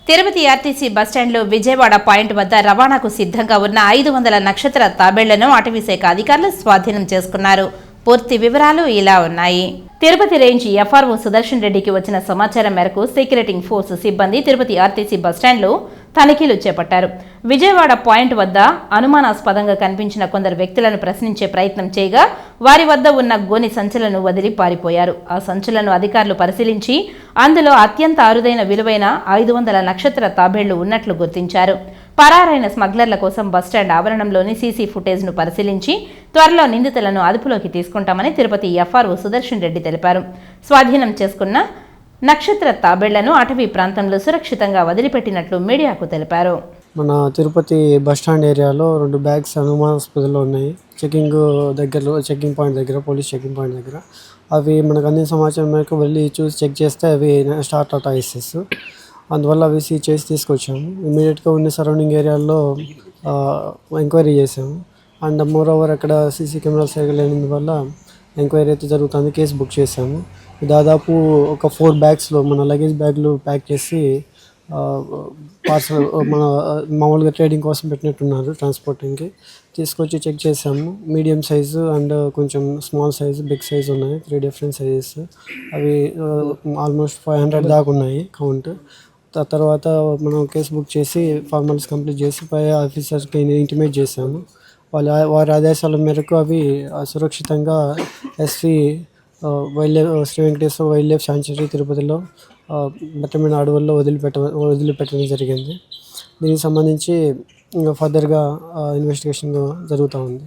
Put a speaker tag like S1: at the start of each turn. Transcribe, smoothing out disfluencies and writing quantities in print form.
S1: Tirupati RTC బస్టాండ్లో Vijayawada point వద్ద రవాణాకు సిద్ధంగా ఉన్న 500 నక్షత్ర తాబేళ్లను అటవీశాఖ అధికారులు స్వాధీనం చేసుకున్నారు. పూర్తి వివరాలు ఇలా ఉన్నాయి. తిరుపతి రేంజ్ ఎఫ్ఆర్ఓ సుదర్శన్ రెడ్డికి వచ్చిన సమాచారం మేరకు సీక్రెటింగ్ ఫోర్స్ సిబ్బంది తిరుపతి ఆర్టీసీ బస్టాండ్లో తనిఖీలు చేపట్టారు. విజయవాడ పాయింట్ వద్ద అనుమానాస్పదంగా కనిపించిన కొందరు వ్యక్తులను ప్రశ్నించే ప్రయత్నం చేయగా వారి వద్ద ఉన్న గోని సంచులను వదిలి పారిపోయారు. ఆ సంచులను అధికారులు పరిశీలించి అందులో అత్యంత అరుదైన విలువైన 500 నక్షత్ర తాబేళ్లు ఉన్నట్లు గుర్తించారు. పరారైన స్మగ్లర్ల కోసం బస్టాండ్ ఆవరణంలోని సీసీ ఫుటేజ్ను పరిశీలించి త్వరలో నిందితులను అదుపులోకి తీసుకుంటామని తిరుపతి ఎఫ్ఆర్ఓ సుదర్శన్ రెడ్డి తెలిపారు. స్వాధీనం చేసుకున్న నక్షత్ర తాబేళ్లను అటవీ ప్రాంతంలో సురక్షితంగా వదిలిపెట్టినట్లు మీడియాకు తెలిపారు.
S2: మన తిరుపతి బస్టాండ్ ఏరియాలో 2 బ్యాగ్స్ అనుమానాస్పదలో ఉన్నాయి. చెకింగ్ పాయింట్ దగ్గర, పోలీస్ చెకింగ్ పాయింట్ దగ్గర. అవి మనకు అన్ని సమాచారం మేరకు వెళ్ళి చూసి చెక్ చేస్తే అవి స్టార్ టాటా ఏసెస్. అందువల్ల అవి సీజ్ చేసి తీసుకొచ్చాము. ఇమీడియట్గా ఉన్న సరౌండింగ్ ఏరియాల్లో ఎంక్వైరీ చేసాము. అండ్ మోర్ ఓవర్ అక్కడ సీసీ కెమెరాస్ లేనందువల్ల ఎంక్వైరీ అయితే జరుగుతుంది. కేసు బుక్ చేసాము. దాదాపు ఒక 4 బ్యాగ్స్లో మన లగేజ్ బ్యాగ్లు ప్యాక్ చేసి పార్సల్ మన మామూలుగా ట్రేడింగ్ కోసం పెట్టినట్టున్నారు, ట్రాన్స్పోర్టింగ్కి తీసుకొచ్చి చెక్ చేసాము. మీడియం సైజు అండ్ కొంచెం స్మాల్ సైజు, బిగ్ సైజు ఉన్నాయి. 3 డిఫరెంట్ సైజెస్. అవి ఆల్మోస్ట్ 500 దాకా ఉన్నాయి కౌంట్. తర్వాత మనం కేసు బుక్ చేసి ఫార్మాలిటీస్ కంప్లీట్ చేసి పై ఆఫీసర్స్కి ఇంటిమేట్ చేసాము. వారి ఆదేశాల మేరకు అవి సురక్షితంగా SV Sri Venkateswara wild life sanctuary తిరుపతిలో దట్టమైన అడవుల్లో వదిలిపెట్టడం జరిగింది. దీనికి సంబంధించి ఫర్దర్గా ఇన్వెస్టిగేషన్ జరుగుతూ ఉంది.